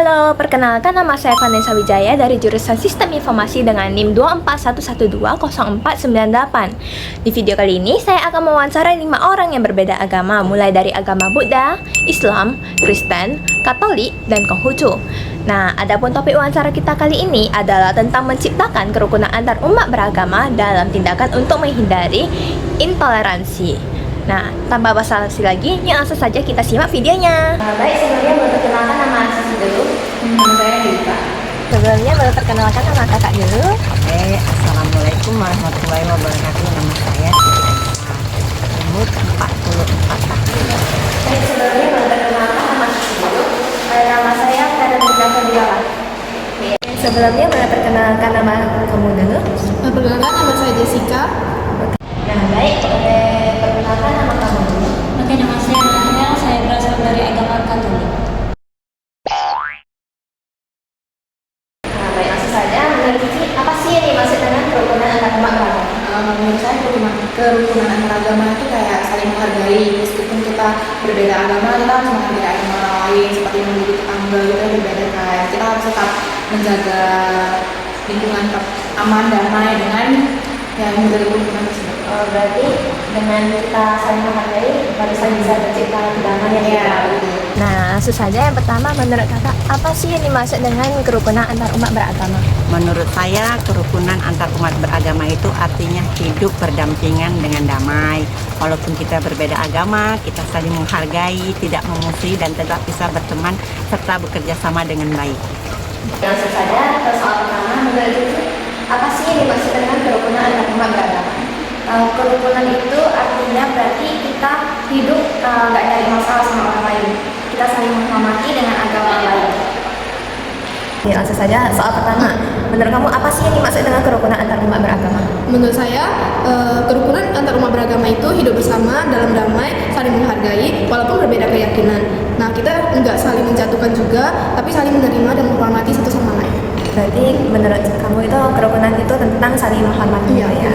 Halo, perkenalkan nama saya Vanessa Wijaya dari jurusan Sistem Informasi dengan NIM 241120498. Di video kali ini, saya akan mewawancarai 5 orang yang berbeda agama, mulai dari agama Buddha, Islam, Kristen, Katolik, dan Konghucu. Nah, adapun topik wawancara kita kali ini adalah tentang menciptakan kerukunan antar umat beragama dalam tindakan untuk menghindari intoleransi. Nah, tanpa basa-basi lagi, langsung saja kita simak videonya. Baik, sebelumnya boleh perkenalkan nama Sisi dulu. Nama saya Dita. Sebelumnya boleh perkenalkan nama kakak dulu. Oke, Assalamualaikum warahmatullahi wabarakatuh. Nama saya Siti Aisyah. Umur 44 tahun. Baik, sebelumnya boleh perkenalkan nama Sisi dulu. Nama saya Karen Fadila. Sebelumnya boleh perkenalkan nama kamu dulu. Perkenalkan, nama saya Jessica. Nah, baik, boleh perkenalkan nama kamu dulu. Oke, nama saya Nahya, saya berasal dari agama Katolik. Nah, baik, langsung saja. Menurut Cici, apa sih yang dimaksud dengan kerukunan antar umat beragama? Menurut saya kerukunan antar agama itu kayak saling menghargai. Meskipun kita berbeda agama, kita harus menghargai agama orang lain. Seperti menjadi tetangga kita berbeda kayak kita harus tetap menjaga lingkungan tetap aman, damai dengan yang menjaga lingkungan tersebut. Berarti dengan kita saling menghargai, baru saja bisa tercipta kedamaian ya. Nah, langsung saja yang pertama, menurut kakak, apa sih yang dimaksud dengan kerukunan antar umat beragama? Menurut saya, kerukunan antar umat beragama itu artinya hidup berdampingan dengan damai. Walaupun kita berbeda agama, kita saling menghargai, tidak memusuhi, dan tetap bisa berteman serta bekerja sama dengan baik. Langsung saja ke soal pertama, menurut Cici, apa sih yang dimaksud dengan kerukunan antar umat beragama? Kerukunan itu artinya berarti kita hidup nggak nyari masalah sama orang lain. Kita saling menghormati dengan agama lain. Ya, langsung saja soal pertama. Menurut kamu apa sih yang dimaksud dengan kerukunan antar umat beragama? Menurut saya, kerukunan antar umat beragama itu hidup bersama dalam damai, saling menghargai, walaupun berbeda keyakinan. Nah, kita nggak saling menjatuhkan juga, tapi saling menerima dan menghormati satu sama lain. Berarti menurut kamu itu kerukunan itu tentang saling menghormati Iya. ya?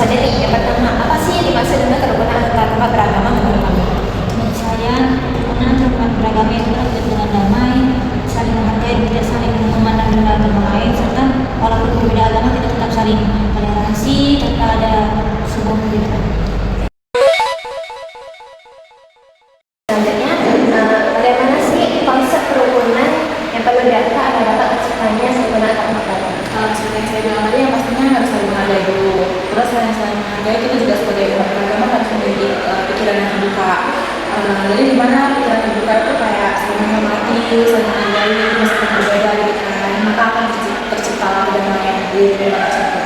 Saja nih, yang pertama, apa sih yang dimaksud dengan kerukunan antar umat beragama menurut kamu? Menurut saya, kerukunan antar umat beragama itu hidup dengan damai, saling menghargai, tidak saling memandang rendah agama lain, serta walaupun berbeda agama kita tetap saling toleransi tanpa ada sebuah perbedaan. Selanjutnya, bagaimana sih konsep kerukunan yang perlu dilakukan agar dapat terciptanya kerukunan antar umat beragama? Seperti yang saya bilang tadi, yang pastinya harus saling menghargai dulu. Terus saling menghargai, kita juga sebagai umat beragama harus memiliki pikiran yang terbuka. Jadi di mana pikiran terbuka itu kayak saling menghormati, saling menghargai, meskipun berbeda gitu kan, maka akan tercipta kedamaian di dalam masyarakat.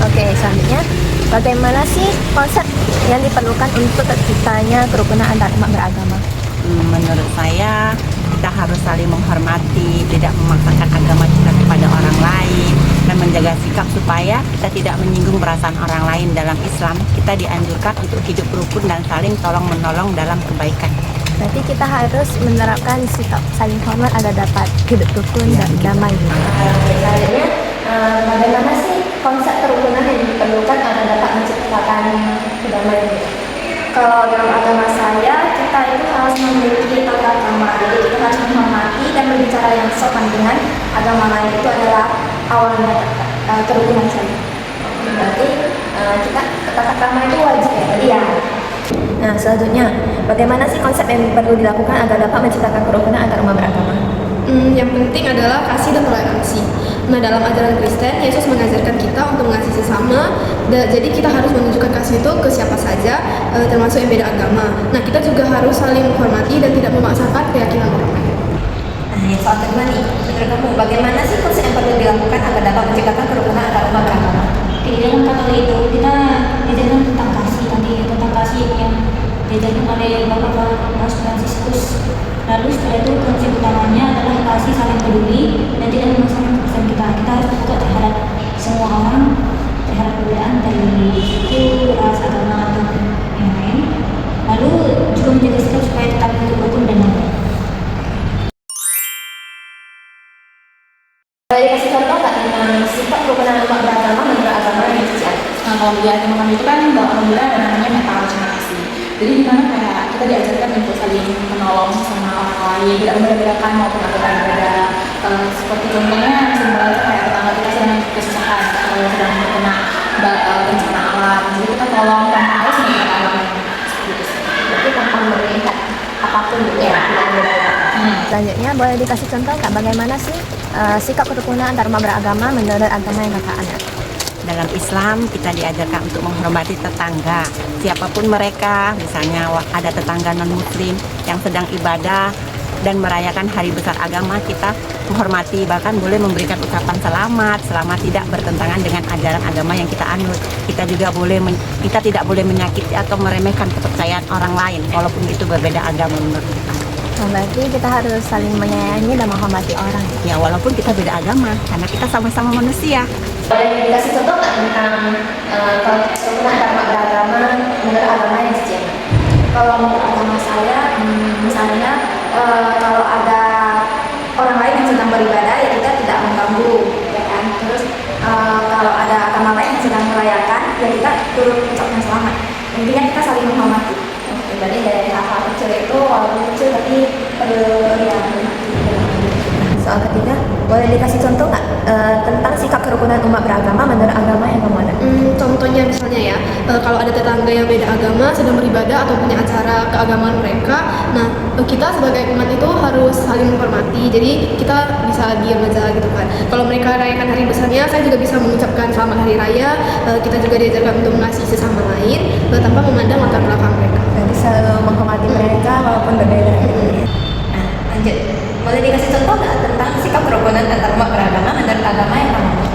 Oke, selanjutnya, bagaimana sih konsep yang diperlukan untuk terciptanya kerukunan antar umat beragama? Menurut saya, kita harus saling menghormati, tidak memaksakan agama kita kepada orang lain, dan menjaga sikap supaya kita tidak menyinggung perasaan orang lain. Dalam Islam, kita dianjurkan untuk hidup rukun dan saling tolong-menolong dalam kebaikan. Berarti kita harus menerapkan sikap saling hormat agar dapat hidup rukun dan damai. Selanjutnya, bagaimana sih konsep kerukunan yang diperlukan agar dapat menciptakan kedamaian? Kalau dalam agama saya, kita itu harus memiliki tata krama. Jadi kita harus menghormati dan berbicara yang sopan dengan agama lain. Itu adalah awalnya kerukunan saya. Berarti kita tata krama itu wajib ya? Iya. Nah, selanjutnya, bagaimana sih konsep yang perlu dilakukan agar dapat menciptakan kerukunan antar umat beragama? Yang penting adalah kasih dan toleransi. Nah, dalam ajaran Kristen, Yesus mengajarkan kita untuk mengasihi sesama. Jadi kita harus menunjukkan kasih itu ke siapa saja, termasuk yang beda agama. Nah, kita juga harus saling menghormati dan tidak memaksakan keyakinan orang lain. Nah, yang soal kedua nih, menurut kamu bagaimana sih konsep yang perlu dilakukan agar dapat menciptakan kerukunan antar umat beragama? Di dalam Katolik itu kita diajarkan tentang kasih, tentang kasih yang diajarkan oleh Bapak Paus Fransiskus. Lalu setelah itu konsep utamanya adalah kasih saling peduli dan tidak memaksakan keputusan kita. Kita harus peka terhadap semua orang, terhadap perbedaan dari suku, ras, agama atau yang lain. Lalu juga menjaga sikap supaya tetap hidup rukun dan damai. Boleh dikasih contoh nggak tentang sifat kerukunan umat beragama menurut agama yang Cici? Nah, kalau di agama kami itu kan alhamdulillah ada namanya meta terima kasih. Jadi di mana kayak kita diajarkan untuk saling menolong sama orang lain, tidak membeda-bedakan maupun aturan ibadah. Seperti contohnya misalnya kayak tetangga kita sedang kesusahan atau sedang terkena bencana alam, jadi kita tolong tanpa harus menggunakan agamanya. Seperti itu sih. Berarti tanpa melihat apapun gitu ya, tidak membeda-bedakan. Selanjutnya boleh dikasih contoh nggak bagaimana sih sikap kerukunan antar umat beragama menurut agama yang kakak anut? Dalam Islam kita diajarkan untuk menghormati tetangga, siapapun mereka. Misalnya ada tetangga non-muslim yang sedang ibadah dan merayakan hari besar agama, kita menghormati, bahkan boleh memberikan ucapan selamat selama tidak bertentangan dengan ajaran agama yang kita anut. Kita juga kita tidak boleh menyakiti atau meremehkan kepercayaan orang lain walaupun itu berbeda agama menurut kita. Berarti kita harus saling menyayangi dan menghormati orang. Ya walaupun kita beda agama, karena kita sama-sama manusia. Boleh dikasih contoh nggak tentang kalau kerukunan antar umat beragama menurut agama yang sejalan? Kalau menurut agama saya, misalnya kalau ada orang lain yang sedang beribadah, ya kita tidak mengganggu, ya kan. Terus kalau ada agama lain yang sedang merayakan, ya kita turut ucapkan selamat. Intinya kita saling menghormati. Jadi dari hal-hal kecil itu walaupun kecil tapi perlu yang soal ketiga, boleh dikasih contoh nggak tentang sikap kerukunan umat beragama menurut agama yang kamu anut? Contohnya misalnya ya, kalau ada tetangga yang beda agama sedang beribadah atau punya acara keagamaan mereka, nah kita sebagai umat itu harus saling menghormati. Jadi kita bisa diam aja gitu kan. Kalau mereka rayakan hari besarnya, saya juga bisa mengucapkan selamat hari raya. Kita juga diajarkan untuk mengasihi sesama lain tanpa memandang latar belakang mereka. Berarti selalu menghormati mereka walaupun berbeda. Nah, lanjut. Boleh dikasih contoh nggak tentang sikap kerukunan antar umat beragama menurut agama yang kamu anut?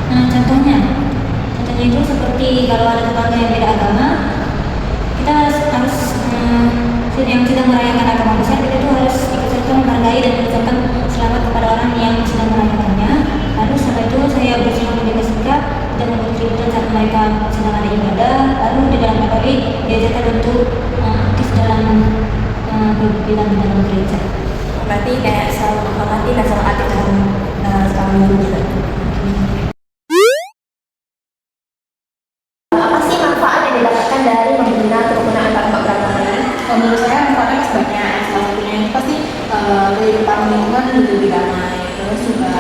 Nah, contohnya itu seperti kalau ada tetangga yang beda agama, kita harus yang sedang merayakan agama besar, kita itu harus ikut serta menghargai dan mengucapkan selamat kepada orang yang sedang merayakannya. Lalu setelah itu saya berusaha menjaga sikap dan membuat saat mereka sedang ada ibadah. Lalu di dalam Katolik diajarkan untuk aktif dalam berbilang di dalam gereja. Berarti kayak selalu menghormati dan selalu aktif dalam sekolah minggu gitu. Apa sih manfaat yang didapatkan dari membina kerukunan antar umat beragama ini? Menurut saya manfaatnya masih banyak. Salah satunya itu pasti kehidupan lingkungan jadi lebih damai. Terus juga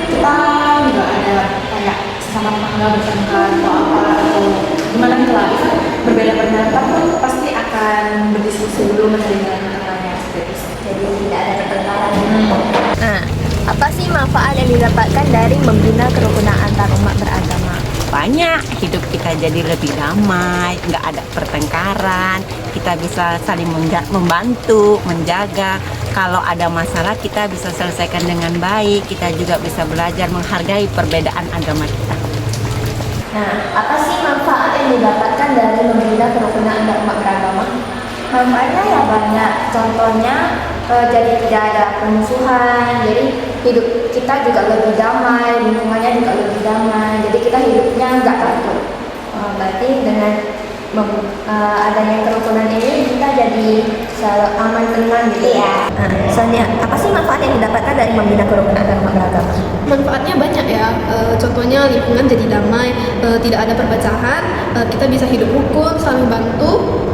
kita juga ada kayak sesama tetangga bertengkar atau apa atau gimana gitu lah. Berbeda pendapat pun pasti akan berdiskusi dulu mencari jalan tengahnya seperti itu. Jadi tidak ada pertengkaran. Nah, apa sih manfaat yang didapatkan dari membina kerukunan antar umat beragama? Banyak, hidup kita jadi lebih damai, nggak ada pertengkaran, kita bisa saling membantu, menjaga. Kalau ada masalah kita bisa selesaikan dengan baik, kita juga bisa belajar menghargai perbedaan agama kita. Nah, apa sih manfaat yang didapatkan dari membina kerukunan antar umat beragama? Manfaatnya ya banyak. Contohnya jadi tidak ada permusuhan. Jadi hidup kita juga lebih damai, lingkungannya juga lebih damai. Jadi kita hidupnya nggak takut. Berarti dengan adanya kerukunan ini kita jadi selalu aman tenang gitu ya. Nah, soalnya apa sih manfaat yang didapatkan dari membina kerukunan antar umat beragama? Manfaatnya banyak ya, contohnya lingkungan jadi damai, tidak ada perpecahan, kita bisa hidup rukun, saling bantu,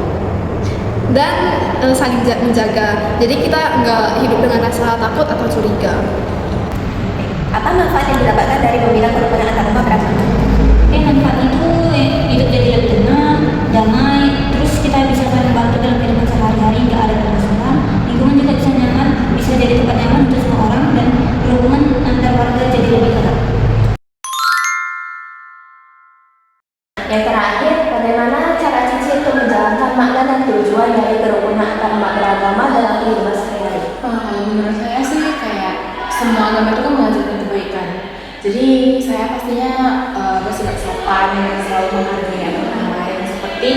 dan saling menjaga. Jadi kita nggak hidup dengan rasa takut atau curiga. Apa manfaat yang didapatkan dari membina kerukunan antar umat beragama? Manfaat itu hidup jadi lebih tenang, damai, terus kita bisa saling bantu dalam kehidupan sehari-hari, nggak ada permasalahan. Lingkungan juga bisa nyaman, bisa jadi tempat nyaman untuk semua orang, dan hubungan antar warga jadi lebih erat. Yang terakhir, bagaimana cara Cici untuk menjalankan makna dan tujuan dari kerukunan antar umat beragama dalam kehidupan sehari-hari? Kalau menurut saya sih kayak semua agama itu kan mengajarkan kebaikan. Jadi saya pastinya bersikap sopan dan selalu menghargai orang lain. Seperti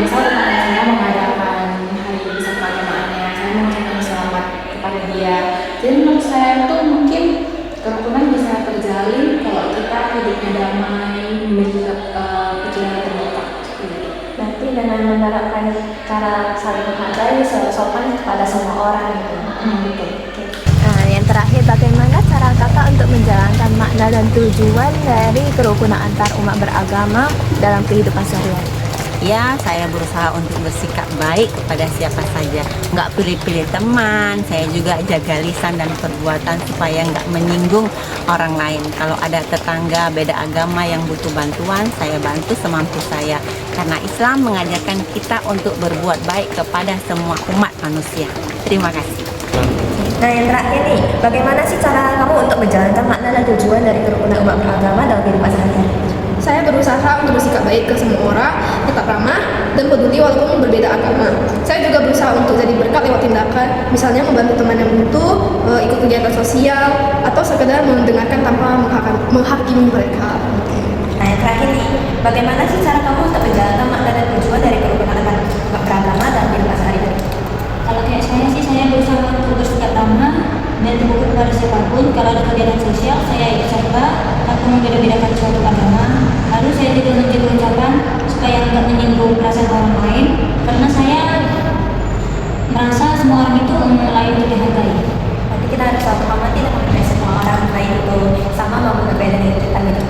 misal tetangga saya mengadakan hari besar keagamaannya, saya mengucapkan selamat kepada dia. Jadi menurut saya itu mungkin kerukunan bisa terjalin kalau kita hidupnya damai, menjaga pikiran terbuka. Berarti dengan menerapkan cara saling menghargai, selalu sopan kepada semua orang gitu. Oke. Nah, yang terakhir, bagaimana cara kakak untuk menjalankan makna dan tujuan dari kerukunan antar umat beragama dalam kehidupan sehari-hari? Ya, saya berusaha untuk bersikap baik kepada siapa saja. Nggak pilih-pilih teman, saya juga jaga lisan dan perbuatan supaya nggak menyinggung orang lain. Kalau ada tetangga beda agama yang butuh bantuan, saya bantu semampu saya. Karena Islam mengajarkan kita untuk berbuat baik kepada semua umat manusia. Terima kasih. Nah, yang terakhir nih, bagaimana sih cara kamu untuk menjalankan makna dan tujuan dari kerukunan umat beragama dalam kehidupan sehari-hari? Saya berusaha untuk bersikap baik ke semua orang, tetap ramah, dan peduli walaupun berbeda agama. Saya juga berusaha untuk jadi berkat lewat tindakan, misalnya membantu teman yang butuh, ikut kegiatan sosial, atau sekedar mendengarkan tanpa menghakimi mereka. Nah, yang terakhir nih, bagaimana sih cara kamu untuk menjalankan makna dan tujuan dari kerukunan umat beragama dalam kehidupan sehari-hari? Kalau kayak saya sih, saya berusaha untuk bersikap ramah dan terbuka kepada siapapun. Kalau ada kegiatan sosial, saya ikut serta tanpa membeda-bedakan suatu agama. Lalu saya juga menjaga ucapan supaya tidak menyinggung perasaan orang lain, karena saya merasa semua orang itu layak untuk dihargai. Berarti kita harus selalu menghormati dan menghargai semua orang, baik itu sama maupun berbeda dari kita gitu.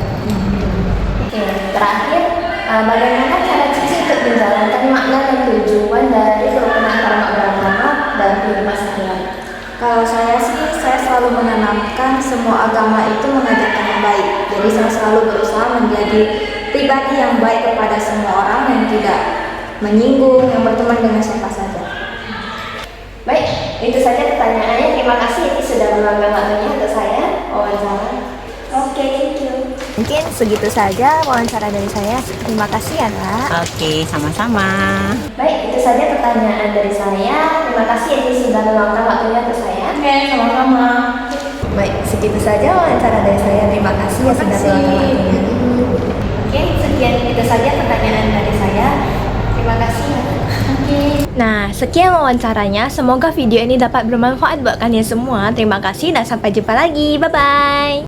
Oke, terakhir, bagaimana cara Cici untuk menjalankan makna dan tujuan dari kerukunan umat beragama dalam kehidupan sehari-hari? Kalau saya sih, saya selalu menanamkan semua agama itu mengajarkan yang baik. Jadi saya selalu berusaha menjadi pribadi yang baik kepada semua orang yang tidak menyinggung, yang berteman dengan siapa saja. Baik, itu saja pertanyaannya. Terima kasih ini sudah meluangkan waktunya untuk saya wawancara. Oke, thank you. Mungkin segitu saja wawancara dari saya. Terima kasih ya, Kak. Oke, sama-sama. Baik, itu saja pertanyaan dari saya. Terima kasih ini sudah meluangkan waktunya untuk saya. Oke, sama-sama. Baik, segitu saja wawancara dari saya. Terima kasih ya sudah meluangkan waktunya. Oke, sekian itu saja pertanyaan dari saya. Terima kasih ya. Oke. Nah, sekian wawancaranya. Semoga video ini dapat bermanfaat buat kalian semua. Terima kasih dan sampai jumpa lagi. Bye-bye.